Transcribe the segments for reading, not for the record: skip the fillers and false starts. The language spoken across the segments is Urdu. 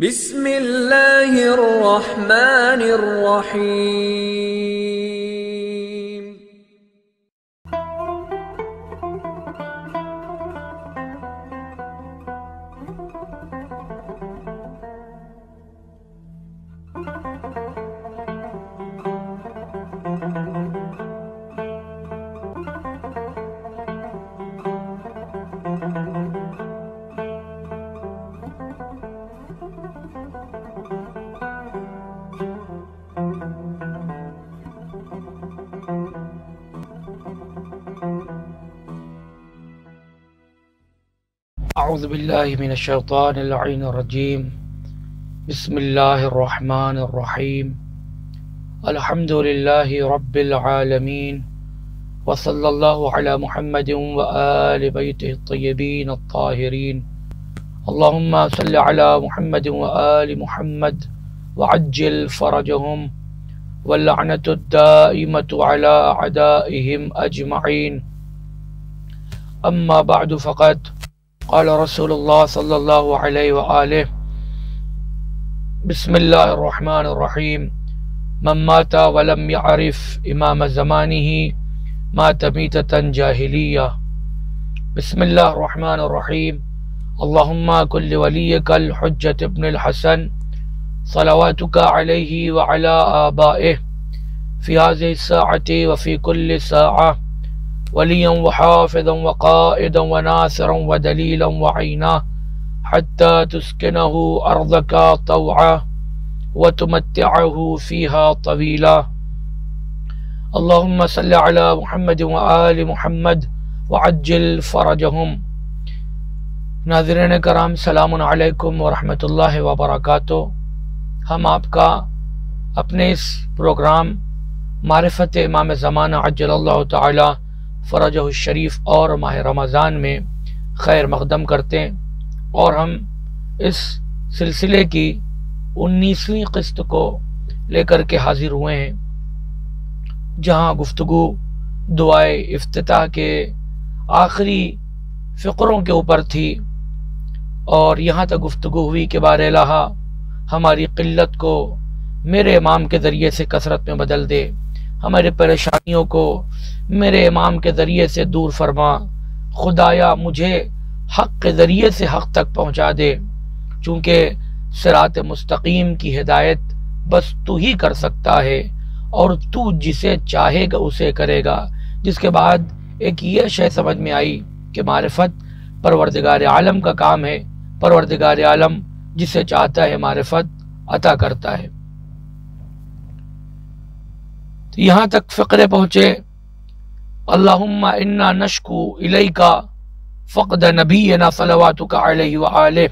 بسم اللہ الرحمن الرحیم۔ اعوذ باللہ من الشیطان اللعین الرجیم۔ بسم اللہ الرحمن الرحیم۔ الحمد للہ رب العالمین، وصلی اللہ علی محمد وآل بیتہ الطیبین الطاہرین۔ اللہم صلی علی محمد وآل محمد وعجل فرجہم، واللعنۃ الدائمۃ علی اعدائہم اجمعین۔ اما بعد فقط قال رسول اللہ صلی اللہ علیہ وآلہ بسم اللہ الرحمن الرحیم۔ من مات ولم يعرف امام زمانہ مات میتۃ جاہلیہ۔ بسم اللہ الرحمن الرحیم۔ اللہم کن لولیک الحجۃ ابن الحسن صلواتک علیہ وعلی آبائہ فی هذه الساعة وفی کل ساعة وليا وحافظا وقائدا وناصرا ودليلا وعينا حتى تسكنه أرضك طوعا وتمتعه فيها طويلا۔ اللهم صل على محمد وآل محمد وعجل فرجهم۔ ناظرین کرام، سلام علیکم ورحمۃ اللہ وبرکاتہ۔ ہم آپ کا اپنے اس پروگرام معرفت امام زمانہ عجل اللہ تعالی فرجہ الشریف اور ماہ رمضان میں خیر مقدم کرتے ہیں، اور ہم اس سلسلے کی 19ویں قسط کو لے کر کے حاضر ہوئے ہیں، جہاں گفتگو دعائے افتتاح کے آخری فقروں کے اوپر تھی، اور یہاں تک گفتگو ہوئی کہ بار الہ ہماری قلت کو میرے امام کے ذریعے سے کثرت میں بدل دے، ہمارے پریشانیوں کو میرے امام کے ذریعے سے دور فرما، خدایا مجھے حق کے ذریعے سے حق تک پہنچا دے، چونکہ صراط مستقیم کی ہدایت بس تو ہی کر سکتا ہے، اور تو جسے چاہے گا اسے کرے گا۔ جس کے بعد ایک یہ شے سمجھ میں آئی کہ معرفت پروردگار عالم کا کام ہے، پروردگار عالم جسے چاہتا ہے معرفت عطا کرتا ہے۔ تو یہاں تک فقرے پہنچے، اللہم انا نشکو الیکا فقد نبینا صلواتک علیہ وآلہ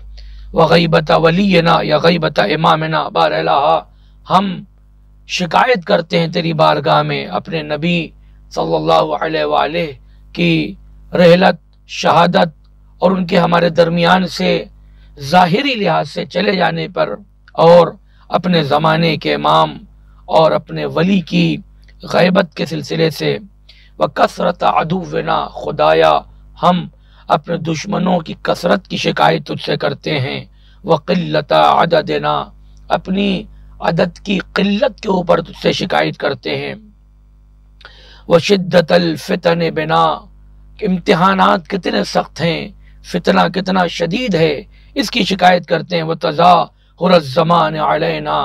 وغیبت ولینا یا غیبت امامنا۔ بار الہ ہم شکایت کرتے ہیں تیری بارگاہ میں اپنے نبی صلی اللہ علیہ وآلہ کی رحلت، شہادت اور ان کے ہمارے درمیان سے ظاہری لحاظ سے چلے جانے پر، اور اپنے زمانے کے امام اور اپنے ولی کی غیبت کے سلسلے سے، وَكَثْرَةَ عَدُوِّنَا، خدایا ہم اپنے دشمنوں کی کثرت کی شکایت تجھ سے کرتے ہیں، وَقِلَّةَ عَدَدِنَا، اپنی عدد کی قلت کے اوپر تجھ سے شکایت کرتے ہیں، وَشِدَّةَ الْفِتَنِ بِنَا، امتحانات کتنے سخت ہیں، فتنہ کتنا شدید ہے، اس کی شکایت کرتے ہیں، وَتَظَاهُرَ الزَّمَانِ عَلَيْنَا،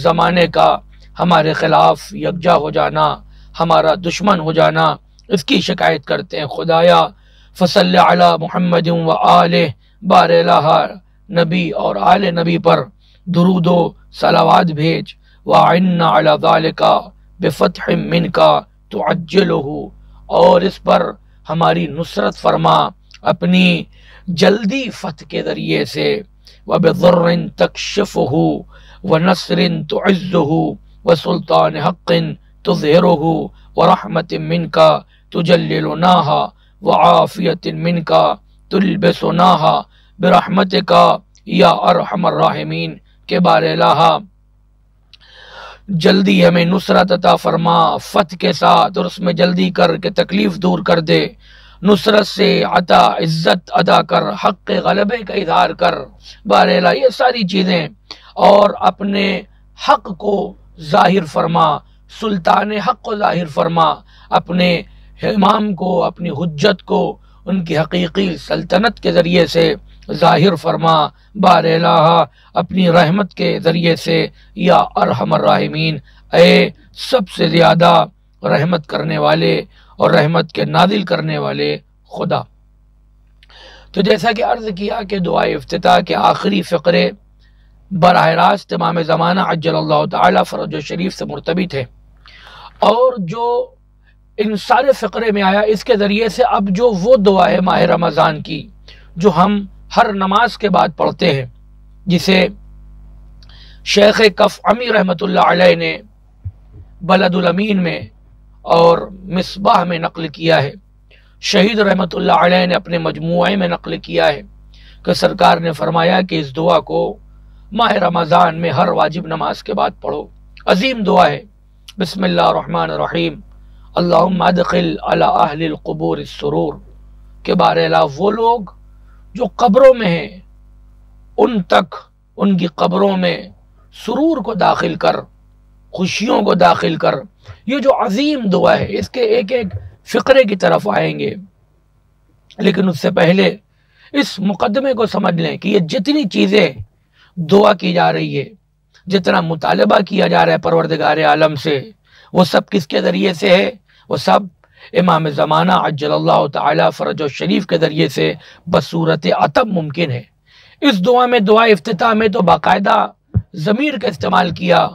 زمانے کا ہمارے خلاف یکجا ہو جانا، ہمارا دشمن ہو جانا، اس کی شکایت کرتے ہیں۔ خدایا فصل علی محمد و آلہ، بار الہ نبی اور آل نبی پر درود و صلوات بھیج، وَعِنَّا عَلَى ذَلِكَ بِفَتْحٍ مِّنْكَ تُعَجِّلُهُ، اور اس پر ہماری نصرت فرما اپنی جلدی فتح کے ذریعے سے، وَبِضُرٍ تَكْشِفُهُ وَنَصْرٍ تُعِزُّهُ وَسُلْطَانِ حَقٍ تُظْهِرُهُ وَرَحْمَةٍ مِّنْكَ تُجَلِّلُنَاهَا وَعَافِيَةٍ مِّنْكَ تُلْبِسُنَاهَا بِرَحْمَتِكَ یا ارحم الراحمین، کے بار الہ جلدی ہمیں نصرت عطا فرما فتح کے ساتھ، اور اس میں جلدی کر کے تکلیف دور کر دے، نصرت سے عطا عزت ادا کر، حق غلبے کا اظہار کر، بہرحال یہ ساری چیزیں، اور اپنے حق کو ظاہر فرما، سلطان حق کو ظاہر فرما، اپنے امام کو، اپنی حجت کو ان کی حقیقی سلطنت کے ذریعے سے ظاہر فرما، بار الہ اپنی رحمت کے ذریعے سے، یا ارحم الراحمین، اے سب سے زیادہ رحمت کرنے والے اور رحمت کے نازل کرنے والے خدا۔ تو جیسا کہ عرض کیا کہ دعائے افتتاح کے آخری فقرے براہ راست امام زمانہ عجل اللہ تعالی فرجہ شریف سے مرتبط ہے، اور جو ان سارے فقرے میں آیا اس کے ذریعے سے اب جو وہ دعا ہے ماہ رمضان کی جو ہم ہر نماز کے بعد پڑھتے ہیں، جسے شیخ کف عمی رحمۃ اللہ علیہ نے بلد الامین میں اور مصباح میں نقل کیا ہے، شہید رحمۃ اللہ علیہ نے اپنے مجموعے میں نقل کیا ہے کہ سرکار نے فرمایا کہ اس دعا کو ماہ رمضان میں ہر واجب نماز کے بعد پڑھو۔ عظیم دعا ہے، بسم اللہ الرحمن الرحیم، اللہم ادخل علی اہل القبور السرور، کہ بہرحال وہ لوگ جو قبروں میں ہیں ان تک، ان کی قبروں میں سرور کو داخل کر، خوشیوں کو داخل کر۔ یہ جو عظیم دعا ہے اس کے ایک ایک فقرے کی طرف آئیں گے، لیکن اس سے پہلے اس مقدمے کو سمجھ لیں کہ یہ جتنی چیزیں دعا کی جا رہی ہے، جتنا مطالبہ کیا جا رہا ہے پروردگار عالم سے، وہ سب کس کے ذریعے سے ہے؟ وہ سب امام زمانہ عجل اللہ تعالی فرجہ شریف کے ذریعے سے بصورت عتب ممکن ہے۔ اس دعا میں، دعا افتتاح میں تو باقاعدہ ضمیر کا استعمال کیا،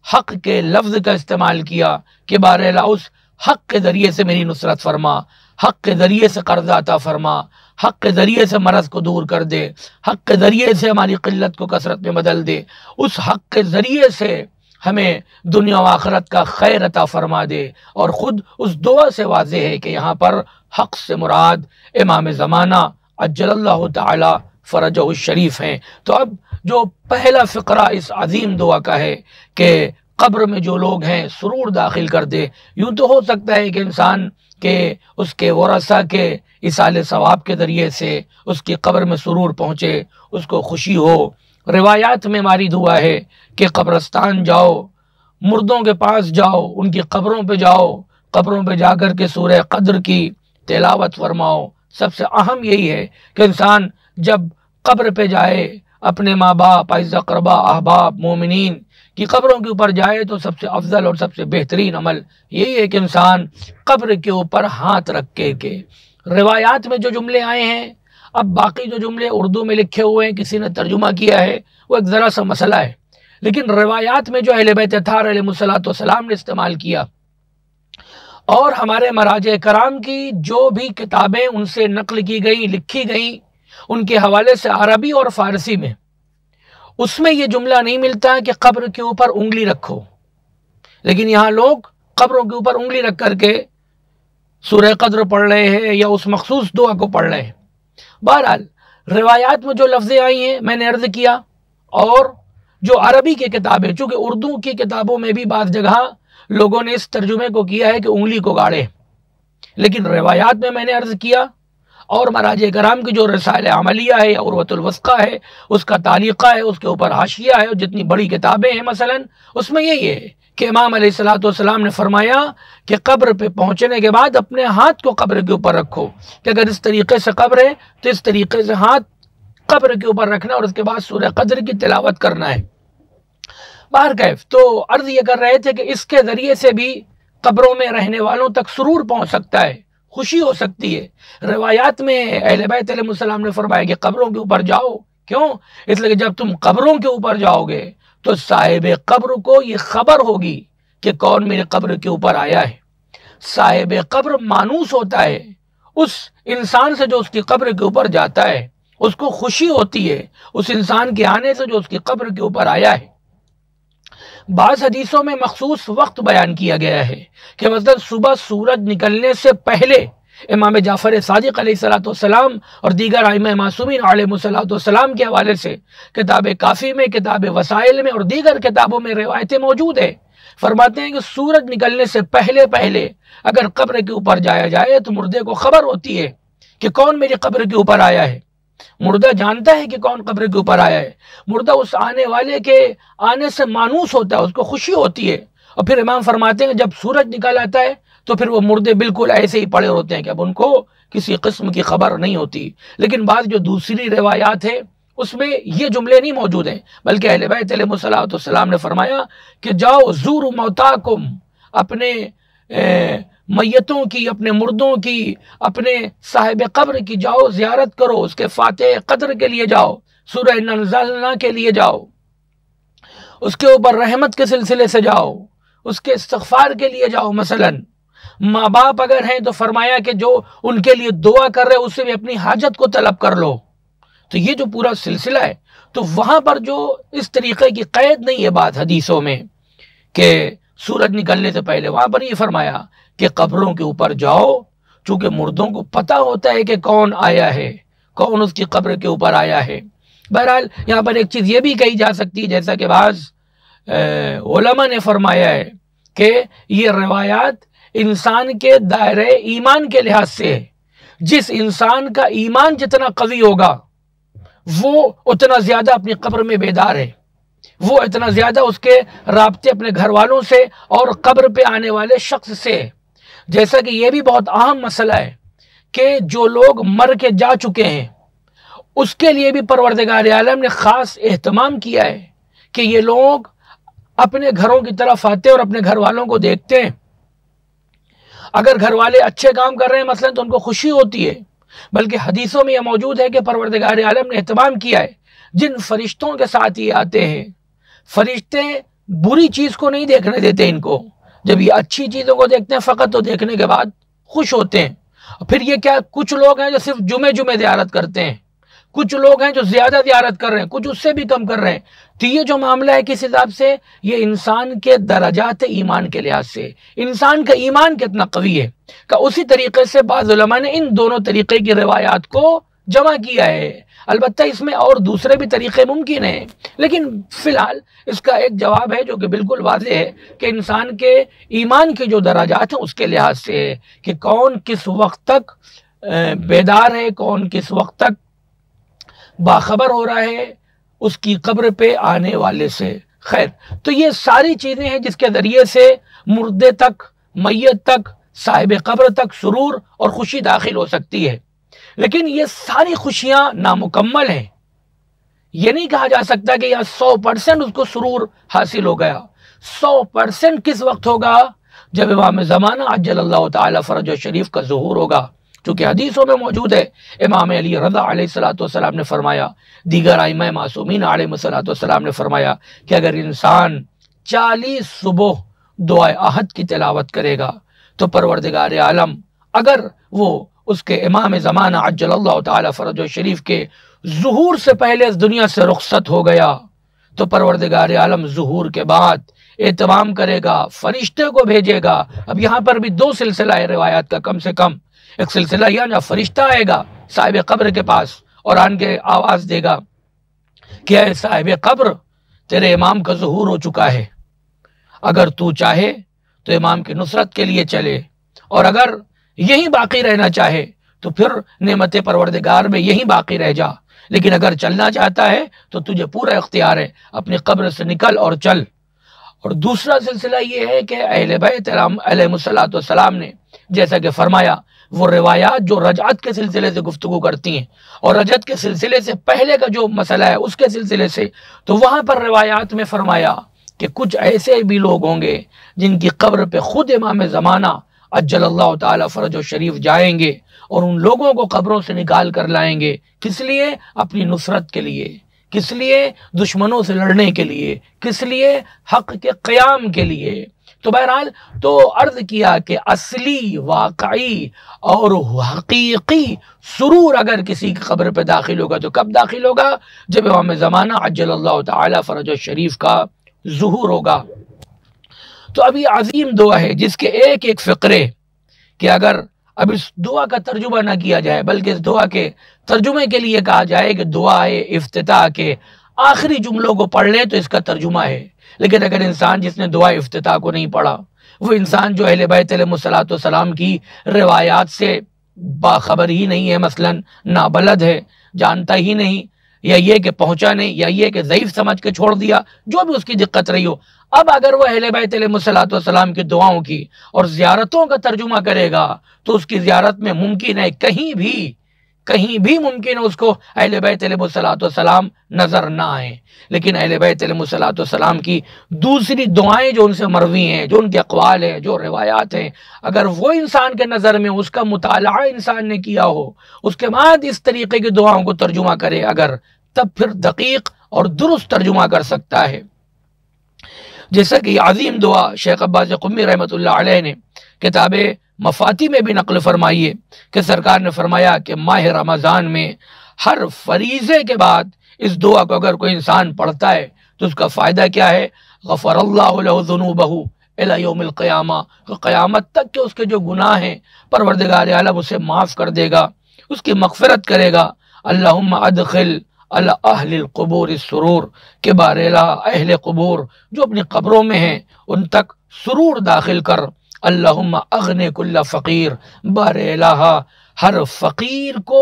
حق کے لفظ کا استعمال کیا کہ بہرحال اس حق کے ذریعے سے میری نصرت فرما، حق کے ذریعے سے قرض عطا فرما، حق کے ذریعے سے مرض کو دور کر دے، حق کے ذریعے سے ہماری قلت کو کثرت میں بدل دے، اس حق کے ذریعے سے ہمیں دنیا و آخرت کا خیر عطا فرما دے۔ اور خود اس دعا سے واضح ہے کہ یہاں پر حق سے مراد امام زمانہ عجل اللہ تعالی فرجہ الشریف ہیں۔ تو اب جو پہلا فقرہ اس عظیم دعا کا ہے کہ قبر میں جو لوگ ہیں سرور داخل کر دے۔ یوں تو ہو سکتا ہے کہ انسان کے اس کے ورثہ کے ایصال ثواب کے ذریعے سے اس کی قبر میں سرور پہنچے، اس کو خوشی ہو۔ روایات میں ہماری دعا ہے کہ قبرستان جاؤ، مردوں کے پاس جاؤ، ان کی قبروں پہ جاؤ، قبروں پہ جا کر کے سورہ قدر کی تلاوت فرماؤ۔ سب سے اہم یہی ہے کہ انسان جب قبر پہ جائے، اپنے ماں باپ، اعزا اقربا، احباب، مومنین کی قبروں کے اوپر جائے، تو سب سے افضل اور سب سے بہترین عمل یہی ہے کہ انسان قبر کے اوپر ہاتھ رکھ کے روایات میں جو جملے آئے ہیں، اب باقی جو جملے اردو میں لکھے ہوئے ہیں کسی نے ترجمہ کیا ہے وہ ایک ذرا سا مسئلہ ہے، لیکن روایات میں جو اہل بیت اطہار علیہ الصلوۃ والسلام نے استعمال کیا، اور ہمارے مراجع کرام کی جو بھی کتابیں ان سے نقل کی گئیں، لکھی گئیں، ان کے حوالے سے عربی اور فارسی میں، اس میں یہ جملہ نہیں ملتا کہ قبر کے اوپر انگلی رکھو، لیکن یہاں لوگ قبروں کے اوپر انگلی رکھ کر کے سورہ قدر پڑھ رہے ہیں یا اس مخصوص دعا کو پڑھ رہے ہیں۔ بہرحال روایات میں جو لفظیں آئی ہیں میں نے عرض کیا، اور جو عربی کی کتابیں، چونکہ اردو کی کتابوں میں بھی بعض جگہ لوگوں نے اس ترجمے کو کیا ہے کہ انگلی کو گاڑے، لیکن روایات میں نے عرض کیا، اور مراجع کرام کی جو رسائل عملیہ ہے یا عروۃ الوثقہ ہے، اس کا تعلیقہ ہے، اس کے اوپر حاشیہ ہے، اور جتنی بڑی کتابیں ہیں مثلا اس میں یہی ہے کہ امام علیہ الصلوۃ والسلام نے فرمایا کہ قبر پہ پہنچنے کے بعد اپنے ہاتھ کو قبر کے اوپر رکھو، کہ اگر اس طریقے سے قبر ہے تو اس طریقے سے ہاتھ قبر کے اوپر رکھنا، اور اس کے بعد سورہ قدر کی تلاوت کرنا ہے۔ بہرکیف تو عرض یہ کر رہے تھے کہ اس کے ذریعے سے بھی قبروں میں رہنے والوں تک سرور پہنچ سکتا ہے، خوشی ہو سکتی ہے۔ روایات میں اہل بیت علیہ السلام نے فرمایا کہ قبروں کے اوپر جاؤ، کیوں؟ اس لیے کہ جب تم قبروں کے اوپر جاؤ گے تو صاحب قبر کو یہ خبر ہوگی کہ کون میرے قبر کے اوپر آیا ہے۔ صاحب قبر مانوس ہوتا ہے اس انسان سے جو اس کی قبر کے اوپر جاتا ہے، اس کو خوشی ہوتی ہے اس انسان کے آنے سے جو اس کی قبر کے اوپر آیا ہے۔ بعض حدیثوں میں مخصوص وقت بیان کیا گیا ہے کہ مثلا صبح سورج نکلنے سے پہلے امام جعفر صادق علیہ الصلوۃ والسلام اور دیگر ائمہ معصومین علیہ الصلوۃ والسلام کے حوالے سے کتاب کافی میں، کتاب وسائل میں اور دیگر کتابوں میں روایتیں موجود ہیں، فرماتے ہیں کہ سورج نکلنے سے پہلے اگر قبر کے اوپر جایا جائے تو مردے کو خبر ہوتی ہے کہ کون میری قبر کے اوپر آیا ہے۔ مردہ جانتا ہے کہ کون قبر کے اوپر آیا ہے، مردہ اس آنے والے کے آنے سے مانوس ہوتا ہے، اس کو خوشی ہوتی ہے۔ اور پھر امام فرماتے ہیں جب سورج نکل آتا ہے تو پھر وہ مردے بالکل ایسے ہی پڑے ہوتے ہیں کہ اب ان کو کسی قسم کی خبر نہیں ہوتی۔ لیکن بعض جو دوسری روایات ہیں اس میں یہ جملے نہیں موجود ہیں، بلکہ اہل بیت علیہ السلام نے فرمایا کہ جاؤ زوروا موتاکم، اپنے میتوں کی، اپنے مردوں کی، اپنے صاحب قبر کی جاؤ زیارت کرو، اس کے فاتح قدر کے لیے جاؤ، سورہ نزلنا کے لیے جاؤ، اس کے اوپر رحمت کے سلسلے سے جاؤ، اس کے استغفار کے لیے جاؤ۔ مثلا ماں باپ اگر ہیں تو فرمایا کہ جو ان کے لیے دعا کر رہے اس سے بھی اپنی حاجت کو طلب کر لو۔ تو یہ جو پورا سلسلہ ہے، تو وہاں پر جو اس طریقے کی قید نہیں ہے بات حدیثوں میں کہ سورج نکلنے سے پہلے، وہاں پر یہ فرمایا کہ قبروں کے اوپر جاؤ، چونکہ مردوں کو پتہ ہوتا ہے کہ کون آیا ہے، کون اس کی قبر کے اوپر آیا ہے۔ بہرحال یہاں پر ایک چیز یہ بھی کہی جا سکتی ہے، جیسا کہ بعض علماء نے فرمایا ہے کہ یہ روایات انسان کے دائرہ ایمان کے لحاظ سے ہے۔ جس انسان کا ایمان جتنا قوی ہوگا وہ اتنا زیادہ اپنی قبر میں بیدار ہے، وہ اتنا زیادہ اس کے رابطے اپنے گھر والوں سے اور قبر پہ آنے والے شخص سے ہے۔ جیسا کہ یہ بھی بہت اہم مسئلہ ہے کہ جو لوگ مر کے جا چکے ہیں اس کے لیے بھی پروردگار عالم نے خاص اہتمام کیا ہے کہ یہ لوگ اپنے گھروں کی طرف آتے اور اپنے گھر والوں کو دیکھتے ہیں۔ اگر گھر والے اچھے کام کر رہے ہیں مثلا تو ان کو خوشی ہوتی ہے، بلکہ حدیثوں میں یہ موجود ہے کہ پروردگار عالم نے اہتمام کیا ہے جن فرشتوں کے ساتھ یہ آتے ہیں، فرشتے بری چیز کو نہیں دیکھنے دیتے ان کو، جب یہ اچھی چیزوں کو دیکھتے ہیں فقط تو دیکھنے کے بعد خوش ہوتے ہیں۔ پھر یہ کیا، کچھ لوگ ہیں جو صرف جمعے زیارت کرتے ہیں، کچھ لوگ ہیں جو زیادہ زیارت کر رہے ہیں، کچھ اس سے بھی کم کر رہے ہیں۔ تو یہ جو معاملہ ہے کس حساب سے، یہ انسان کے درجات ایمان کے لحاظ سے، انسان کا ایمان کتنا قوی ہے، کہ اسی طریقے سے بعض علماء نے ان دونوں طریقے کی روایات کو جمع کیا ہے۔ البتہ اس میں اور دوسرے بھی طریقے ممکن ہیں، لیکن فی الحال اس کا ایک جواب ہے جو کہ بالکل واضح ہے کہ انسان کے ایمان کے جو درجات ہیں اس کے لحاظ سے ہے کہ کون کس وقت تک بیدار ہے، کون کس وقت تک باخبر ہو رہا ہے اس کی قبر پہ آنے والے سے۔ خیر، تو یہ ساری چیزیں ہیں جس کے ذریعے سے مردے تک، میت تک، صاحب قبر تک سرور اور خوشی داخل ہو سکتی ہے۔ لیکن یہ ساری خوشیاں نامکمل ہیں، یہ نہیں کہا جا سکتا کہ یہاں 100% اس کو سرور حاصل ہو گیا۔ 100% کس وقت ہوگا؟ جب امام زمانہ عجل اللہ تعالی فرجہ شریف کا ظہور ہوگا، چونکہ حدیثوں میں موجود ہے۔ امام علی رضا علیہ السلام نے فرمایا، دیگر ائمہ معصومین علیہ السلام نے فرمایا کہ اگر انسان 40 صبح دعائے احد کی تلاوت کرے گا تو پروردگار عالم اگر وہ اس کے امام زمانہ عجل اللہ تعالی فرجہ شریف کے ظہور سے پہلے اس دنیا سے رخصت ہو گیا تو پروردگار عالم ظہور کے بعد اہتمام کرے گا، فرشتے کو بھیجے گا۔ اب یہاں پر بھی دو سلسلہ ہے روایات کا کم سے کم۔ ایک سلسلہ یہ نا، فرشتہ آئے گا صاحب قبر کے پاس اور آن کے آواز دے گا کہ اے صاحب قبر، تیرے امام کا ظہور ہو چکا ہے، اگر تو چاہے تو امام کی نصرت کے لیے چلے، اور اگر یہیں باقی رہنا چاہے تو پھر نعمت پروردگار میں یہیں باقی رہ جا، لیکن اگر چلنا چاہتا ہے تو تجھے پورا اختیار ہے، اپنی قبر سے نکل اور چل۔ اور دوسرا سلسلہ یہ ہے کہ اہل بیت علیہ السلام نے جیسا کہ فرمایا، وہ روایات جو رجعت کے سلسلے سے گفتگو کرتی ہیں اور رجعت کے سلسلے سے پہلے کا جو مسئلہ ہے اس کے سلسلے سے، تو وہاں پر روایات میں فرمایا کہ کچھ ایسے بھی لوگ ہوں گے جن کی قبر پہ خود امام زمانہ عجل اللہ تعالی فرجہ شریف جائیں گے اور ان لوگوں کو قبروں سے نکال کر لائیں گے۔ کس لیے؟ اپنی نصرت کے لیے، کس لیے؟ دشمنوں سے لڑنے کے لیے، کس لیے؟ حق کے قیام کے لیے۔ تو بہرحال تو عرض کیا کہ اصلی، واقعی اور حقیقی سرور اگر کسی کی قبر پہ داخل ہوگا تو کب داخل ہوگا؟ جب امام زمانہ عجل اللہ تعالی فرجہ شریف کا ظہور ہوگا۔ تو ابھی عظیم دعا ہے جس کے ایک ایک فقرے کہ اگر اب اس دعا کا ترجمہ نہ کیا جائے بلکہ اس دعا کے ترجمے کے لیے کہا جائے کہ دعائے افتتاح کے آخری جملوں کو پڑھ لیں تو اس کا ترجمہ ہے۔ لیکن اگر انسان جس نے دعا افتتاح کو نہیں پڑھا، وہ انسان جو اہل بیت علیہ السلام کی روایات سے باخبر ہی نہیں ہے، مثلاً نابلد ہے، جانتا ہی نہیں، یا یہ کہ پہنچا نہیں، یا یہ کہ ضعیف سمجھ کے چھوڑ دیا، جو بھی اس کی دقت رہی ہو، اب اگر وہ اہل بیت علیہ الصلوۃ والسلام کی دعاؤں کی اور زیارتوں کا ترجمہ کرے گا تو اس کی زیارت میں ممکن ہے کہیں بھی ممکن ہے اس کو اہل بیت علیہ الصلوۃ والسلام نظر نہ آئیں، لیکن اہل بیت علیہ الصلوۃ والسلام کی دوسری دعائیں جو ان سے مروی ہیں، جو ان کے اقوال ہیں، جو روایات ہیں، اگر وہ انسان کے نظر میں اس کا مطالعہ انسان نے کیا ہو، اس کے بعد اس طریقے کی دعاؤں کو ترجمہ کرے اگر، تب پھر دقیق اور درست ترجمہ کر سکتا ہے۔ جیسا کہ عظیم دعا شیخ عباس قمی رحمۃ اللہ علیہ نے کتاب مفاتی میں بھی نقل فرمائی ہے کہ سرکار نے فرمایا کہ ماہ رمضان میں ہر فریضے کے بعد اس دعا کو اگر کوئی انسان پڑھتا ہے تو اس کا فائدہ کیا ہے؟ غفر اللہ لہ ذنوبہ الی یوم القیامہ، قیامت تک کہ اس کے جو گناہ ہیں پروردگار عالم اسے معاف کر دے گا، اس کی مغفرت کرے گا۔ اللہم ادخل علی اہل القبور السرور، کہ بار الہ اہل قبور جو اپنی قبروں میں ہیں ان تک سرور داخل کر۔ اللہم اغن کل فقیر، بار الہ ہر فقیر کو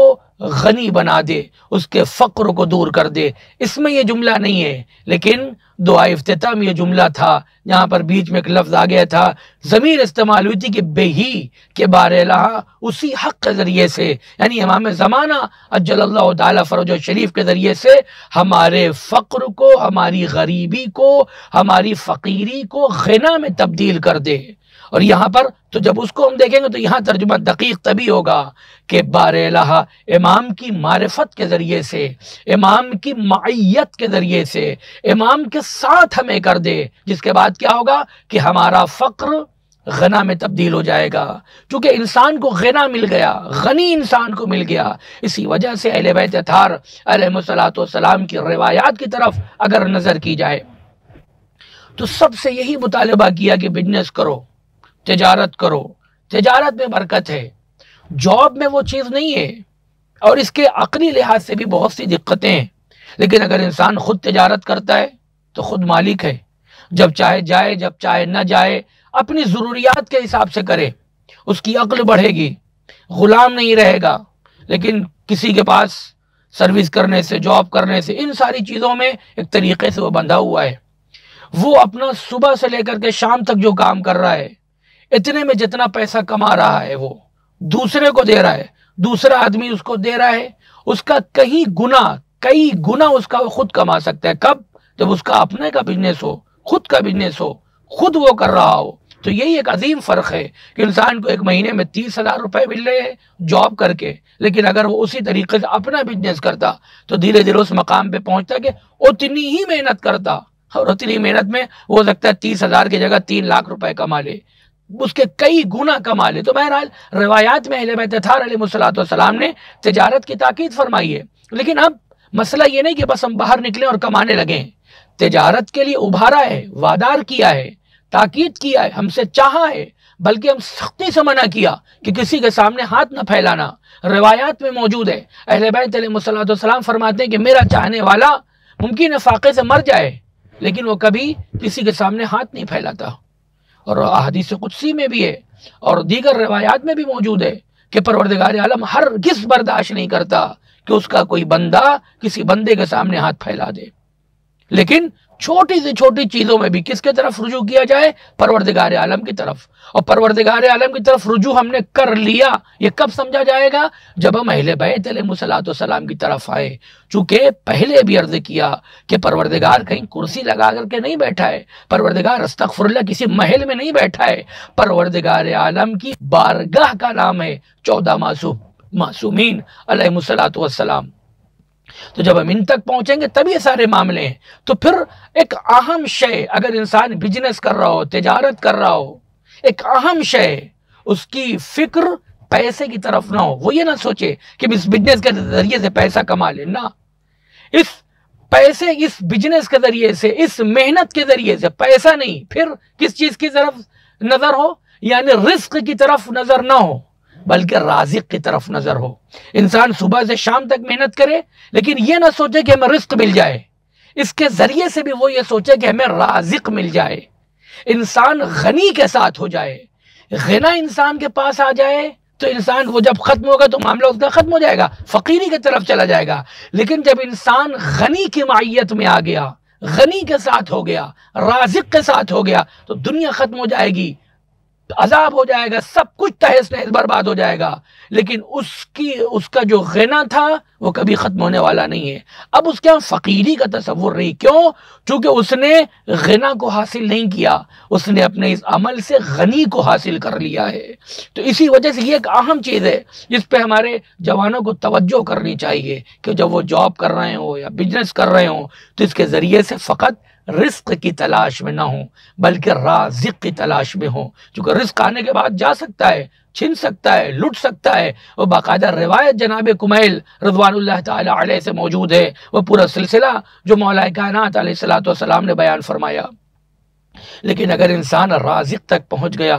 غنی بنا دے، اس کے فقر کو دور کر دے۔ اس میں یہ جملہ نہیں ہے، لیکن دعا افتتاح میں یہ جملہ تھا جہاں پر بیچ میں ایک لفظ آ گیا تھا، ضمیر استعمال ہوئی تھی کہ بے ہی، کہ بار الہ اسی حق کے ذریعے سے، یعنی امام زمانہ عجل اللہ تعالی فرجہ شریف کے ذریعے سے ہمارے فقر کو، ہماری غریبی کو، ہماری فقیری کو غنا میں تبدیل کر دے۔ اور یہاں پر تو جب اس کو ہم دیکھیں گے تو یہاں ترجمہ دقیق تبھی ہوگا کہ بار الہ امام کی معرفت کے ذریعے سے، امام کی معیت کے ذریعے سے، امام کے ساتھ ہمیں کر دے، جس کے بعد کیا ہوگا کہ ہمارا فقر غنا میں تبدیل ہو جائے گا، چونکہ انسان کو غنا مل گیا، غنی انسان کو مل گیا۔ اسی وجہ سے اہل بیت اطہار علیہ الصلوۃ والسلام کی روایات کی طرف اگر نظر کی جائے تو سب سے یہی مطالبہ کیا کہ بزنس کرو، تجارت کرو، تجارت میں برکت ہے، جاب میں وہ چیز نہیں ہے، اور اس کے عقلی لحاظ سے بھی بہت سی دقتیں ہیں، لیکن اگر انسان خود تجارت کرتا ہے تو خود مالک ہے، جب چاہے جائے، جب چاہے نہ جائے، اپنی ضروریات کے حساب سے کرے، اس کی عقل بڑھے گی، غلام نہیں رہے گا۔ لیکن کسی کے پاس سروس کرنے سے، جاب کرنے سے، ان ساری چیزوں میں ایک طریقے سے وہ بندھا ہوا ہے، وہ اپنا صبح سے لے کر کے شام تک جو کام کر رہا ہے، اتنے میں جتنا پیسہ کما رہا ہے وہ دوسرے کو دے رہا ہے، دوسرا آدمی اس کو دے رہا ہے، اس کا کئی گنا اس کا وہ خود کما سکتا ہے۔ کب؟ جب اس کا اپنے کا بزنس ہو، خود کا بزنس ہو، خود وہ کر رہا ہو۔ تو یہی ایک عظیم فرق ہے کہ انسان کو ایک مہینے میں 30,000 روپے مل رہے ہیں جاب کر کے، لیکن اگر وہ اسی طریقے سے اپنا بزنس کرتا تو دھیرے دھیرے اس مقام پہ پہنچتا کہ اتنی ہی محنت کرتا، اور اتنی محنت میں ہو سکتا ہے 30,000 کی جگہ 3 لاکھ روپے کما لے، اس کے کئی گنا کما لے۔ تو بہرحال روایات میں اہل بیت اطہار علیہ الصلوۃ والسلام نے تجارت کی تاکید فرمائی ہے، لیکن اب مسئلہ یہ نہیں کہ بس ہم باہر نکلیں اور کمانے لگیں، تجارت کے لیے ابھارا ہے، وادار کیا ہے، تاکید کیا ہے، ہم سے چاہا ہے، بلکہ ہم سختی سے منع کیا کہ کسی کے سامنے ہاتھ نہ پھیلانا۔ روایات میں موجود ہے، اہل بیت علیہ الصلوۃ والسلام فرماتے ہیں کہ میرا چاہنے والا ممکن ہے فاقے سے مر جائے لیکن وہ کبھی کسی کے سامنے ہاتھ نہیں پھیلاتا۔ اور احادیث قدسی میں بھی ہے اور دیگر روایات میں بھی موجود ہے کہ پروردگار عالم ہرگز برداشت نہیں کرتا کہ اس کا کوئی بندہ کسی بندے کے سامنے ہاتھ پھیلا دے۔ لیکن چھوٹی سے چھوٹی چیزوں میں بھی کس کے طرف رجوع کیا جائے؟ پروردگار عالم کی طرف۔ اور پروردگار عالم کی طرف رجوع ہم نے کر لیا، یہ کب سمجھا جائے گا؟ جب ہم اہل بیت علیہ الصلوۃ والسلام کی طرف آئے، چونکہ پہلے بھی عرض کیا کہ پروردگار کہیں کرسی لگا کر کے نہیں بیٹھا ہے، پروردگار استغفر اللہ کسی محل میں نہیں بیٹھا ہے، پروردگار عالم کی بارگاہ کا نام ہے 14 معصومین علیہ الصلوۃ والسلام۔ تو جب ہم ان تک پہنچیں گے تب یہ سارے معاملے ہیں۔ تو پھر ایک اہم شے، اگر انسان بزنس کر رہا ہو، تجارت کر رہا ہو، ایک اہم شے اس کی فکر پیسے کی طرف نہ ہو، وہ یہ نہ سوچے کہ اس بزنس کے ذریعے سے پیسہ کما لے، نہ، اس پیسے، اس بزنس کے ذریعے سے، اس محنت کے ذریعے سے پیسہ نہیں، پھر کس چیز کی طرف نظر ہو؟ یعنی رزق کی طرف نظر نہ ہو بلکہ رازق کی طرف نظر ہو۔ انسان صبح سے شام تک محنت کرے لیکن یہ نہ سوچے کہ ہمیں رزق مل جائے، اس کے ذریعے سے بھی وہ یہ سوچے کہ ہمیں رازق مل جائے، انسان غنی کے ساتھ ہو جائے، غنا انسان کے پاس آ جائے تو انسان وہ جب ختم ہوگا تو معاملہ اس کا ختم ہو جائے گا، فقیری کی طرف چلا جائے گا۔ لیکن جب انسان غنی کی معیت میں آ گیا، غنی کے ساتھ ہو گیا، رازق کے ساتھ ہو گیا، تو دنیا ختم ہو جائے گی، عذاب ہو جائے گا، سب کچھ تہس نہس برباد ہو جائے گا، لیکن اس کا جو غنا تھا وہ کبھی ختم ہونے والا نہیں ہے۔ اب اس کے ہاں فقیری کا تصور نہیں، کیوں؟ چونکہ اس نے غنا کو حاصل نہیں کیا، اس نے اپنے اس عمل سے غنی کو حاصل کر لیا ہے۔ تو اسی وجہ سے یہ ایک اہم چیز ہے جس پہ ہمارے جوانوں کو توجہ کرنی چاہیے کہ جب وہ جاب کر رہے ہوں یا بزنس کر رہے ہوں تو اس کے ذریعے سے فقط رزق کی تلاش میں نہ ہوں بلکہ رازق کی تلاش میں ہوں، چونکہ رزق آنے کے بعد جا سکتا ہے، چھن سکتا ہے، لٹ سکتا ہے۔ وہ باقاعدہ روایت جناب کمیل رضوان اللہ تعالی علیہ سے موجود ہے، وہ پورا سلسلہ جو مولا کائنات علیہ الصلوۃ والسلام نے بیان فرمایا۔ لیکن اگر انسان رازق تک پہنچ گیا،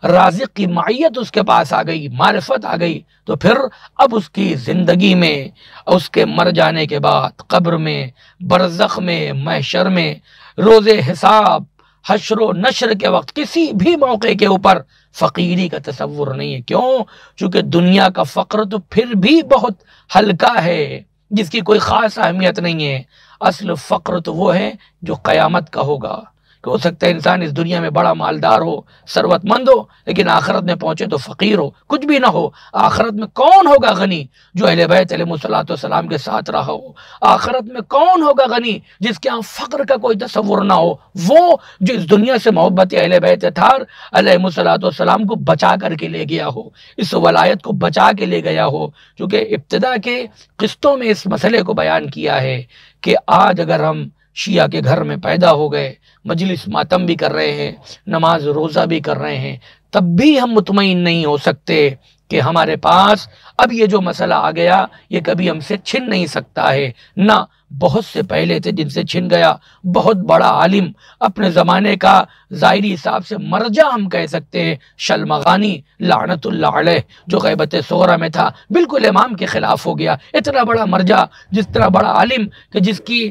رازق کی معیت اس کے پاس آ گئی، معرفت آ گئی، تو پھر اب اس کی زندگی میں، اس کے مر جانے کے بعد قبر میں، برزخ میں، محشر میں، روز حساب، حشر و نشر کے وقت کسی بھی موقع کے اوپر فقیری کا تصور نہیں ہے۔ کیوں؟ چونکہ دنیا کا فقر تو پھر بھی بہت ہلکا ہے، جس کی کوئی خاص اہمیت نہیں ہے۔ اصل فقر تو وہ ہے جو قیامت کا ہوگا، کہ ہو سکتا ہے انسان اس دنیا میں بڑا مالدار ہو، ثروت مند ہو، لیکن آخرت میں پہنچے تو فقیر ہو، کچھ بھی نہ ہو۔ آخرت میں کون ہوگا غنی؟ جو اہل بیت علیہ الصلوۃ والسلام کے ساتھ رہا ہو۔ آخرت میں کون ہوگا غنی؟ جس کے ہاں فقر کا کوئی تصور نہ ہو، وہ جو اس دنیا سے محبت اہل بیت اطہار علیہ الصلوۃ والسلام کو بچا کر کے لے گیا ہو، اس ولایت کو بچا کے لے گیا ہو۔ چونکہ ابتدا کے قسطوں میں اس مسئلے کو بیان کیا ہے کہ آج اگر ہم شیعہ کے گھر میں پیدا ہو گئے، مجلس ماتم بھی کر رہے ہیں، نماز روزہ بھی کر رہے ہیں، تب بھی ہم مطمئن نہیں ہو سکتے کہ ہمارے پاس اب یہ جو مسئلہ آ گیا یہ کبھی ہم سے چھن نہیں سکتا ہے۔ نہ، بہت سے پہلے تھے جن سے چھن گیا، بہت بڑا عالم، اپنے زمانے کا ظاہری حساب سے مرجع ہم کہہ سکتے ہیں، شلمغانی لعنت اللہ علیہ، جو غیبت صغرا میں تھا، بالکل امام کے خلاف ہو گیا۔ اتنا بڑا مرجع، جس طرح بڑا عالم کہ جس کی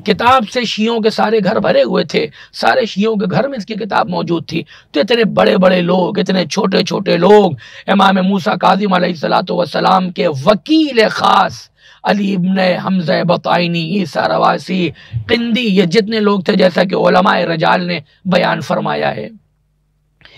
کتاب سے شیعوں کے سارے گھر بھرے ہوئے تھے، سارے شیعوں کے گھر میں اس کی کتاب موجود تھی، تو اتنے بڑے بڑے لوگ، اتنے چھوٹے چھوٹے لوگ، امام موسیٰ کاظم علیہ الصلوۃ والسلام کے وکیل خاص علی ابن حمزہ بطائنی، عیسیٰ رواسی، قندی، یہ جتنے لوگ تھے، جیسا کہ علماء رجال نے بیان فرمایا ہے،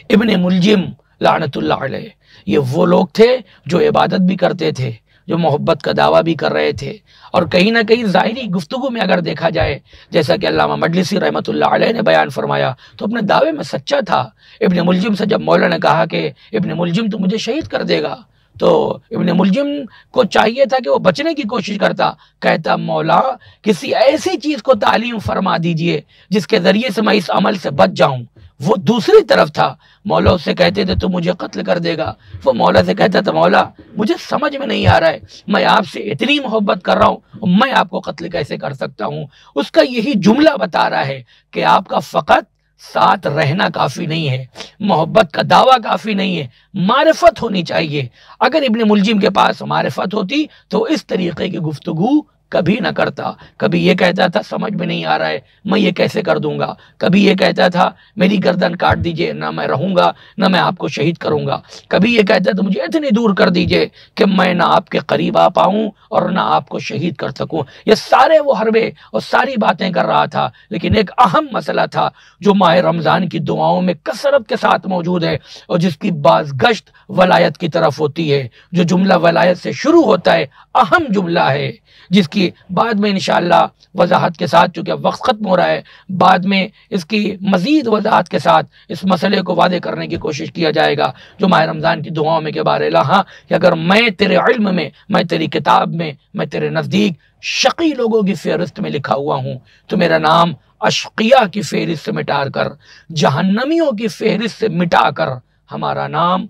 ابن ملجم لعنت اللہ علیہ، یہ وہ لوگ تھے جو عبادت بھی کرتے تھے، جو محبت کا دعویٰ بھی کر رہے تھے، اور کہیں نہ کہیں ظاہری گفتگو میں اگر دیکھا جائے، جیسا کہ علامہ مجلسی رحمۃ اللہ علیہ نے بیان فرمایا، تو اپنے دعوے میں سچا تھا۔ ابن ملجم سے جب مولا نے کہا کہ ابن ملجم تو مجھے شہید کر دے گا، تو ابن ملجم کو چاہیے تھا کہ وہ بچنے کی کوشش کرتا، کہتا مولا کسی ایسی چیز کو تعلیم فرما دیجئے جس کے ذریعے سے میں اس عمل سے بچ جاؤں۔ وہ دوسری طرف تھا، مولا اس سے کہتے تھے تو مجھے قتل کر دے گا، وہ مولا سے کہتا تھا مولا مجھے سمجھ میں نہیں آ رہا ہے، میں آپ سے اتنی محبت کر رہا ہوں، میں آپ کو قتل کیسے کر سکتا ہوں؟ اس کا یہی جملہ بتا رہا ہے کہ آپ کا فقط ساتھ رہنا کافی نہیں ہے، محبت کا دعویٰ کافی نہیں ہے، معرفت ہونی چاہیے۔ اگر ابن ملجم کے پاس معرفت ہوتی تو اس طریقے کی گفتگو کبھی نہ کرتا۔ کبھی یہ کہتا تھا سمجھ میں نہیں آ رہا ہے، میں یہ کیسے کر دوں گا، کبھی یہ کہتا تھا میری گردن کاٹ دیجئے، نہ میں رہوں گا نہ میں آپ کو شہید کروں گا، کبھی یہ کہتا تھا مجھے اتنی دور کر دیجئے کہ میں نہ آپ کے قریب آ پاؤں اور نہ آپ کو شہید کر سکوں۔ یہ سارے وہ حربے اور ساری باتیں کر رہا تھا، لیکن ایک اہم مسئلہ تھا جو ماہ رمضان کی دعاؤں میں کثرت کے ساتھ موجود ہے، اور جس کی بازگشت ولایت کی طرف ہوتی ہے۔ جو جملہ ولایت سے شروع ہوتا ہے اہم جملہ ہے، جس کی بعد میں انشاءاللہ وضاحت کے ساتھ، چونکہ وقت ختم ہو رہا ہے، بعد میں اس کی مزید وضاحت کے ساتھ اس مسئلے کو واضح کرنے کی کوشش کیا جائے گا، جو ماہ رمضان کی دعاؤں میں کے بارے لہا کہ اگر میں تیرے علم میں، میں تیری کتاب میں، میں تیرے نزدیک شقی لوگوں کی فہرست میں لکھا ہوا ہوں، تو میرا نام اشقیاء کی فہرست سے مٹا کر، جہنمیوں کی فہرست سے مٹا کر ہمارا نام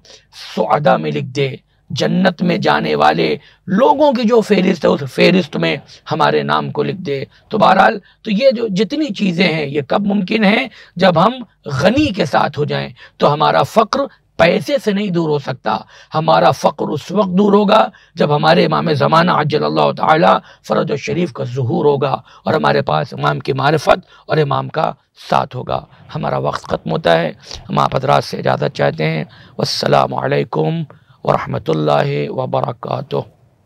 سعداء میں لکھ دے، جنت میں جانے والے لوگوں کی جو فہرست ہے اس فہرست میں ہمارے نام کو لکھ دے۔ تو بہرحال تو یہ جو جتنی چیزیں ہیں یہ کب ممکن ہے؟ جب ہم غنی کے ساتھ ہو جائیں۔ تو ہمارا فقر پیسے سے نہیں دور ہو سکتا، ہمارا فقر اس وقت دور ہوگا جب ہمارے امام زمانہ عجل اللہ تعالی فرج الشریف کا ظہور ہوگا اور ہمارے پاس امام کی معرفت اور امام کا ساتھ ہوگا۔ ہمارا وقت ختم ہوتا ہے، ہم آپ حضرات سے اجازت چاہتے ہیں۔ والسلام علیکم ورحمۃ اللہ وبرکاتہ۔